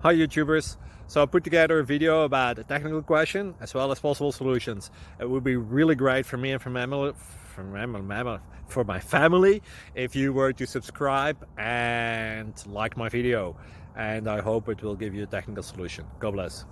Hi YouTubers! So I put together a video about a technical question as well as possible solutions. It would be really great for me and for my family if you were to subscribe and like my video, and I hope it will give you a technical solution. God bless.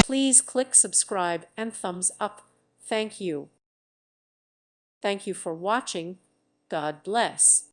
Please click subscribe and thumbs up. Thank you. Thank you for watching. God bless.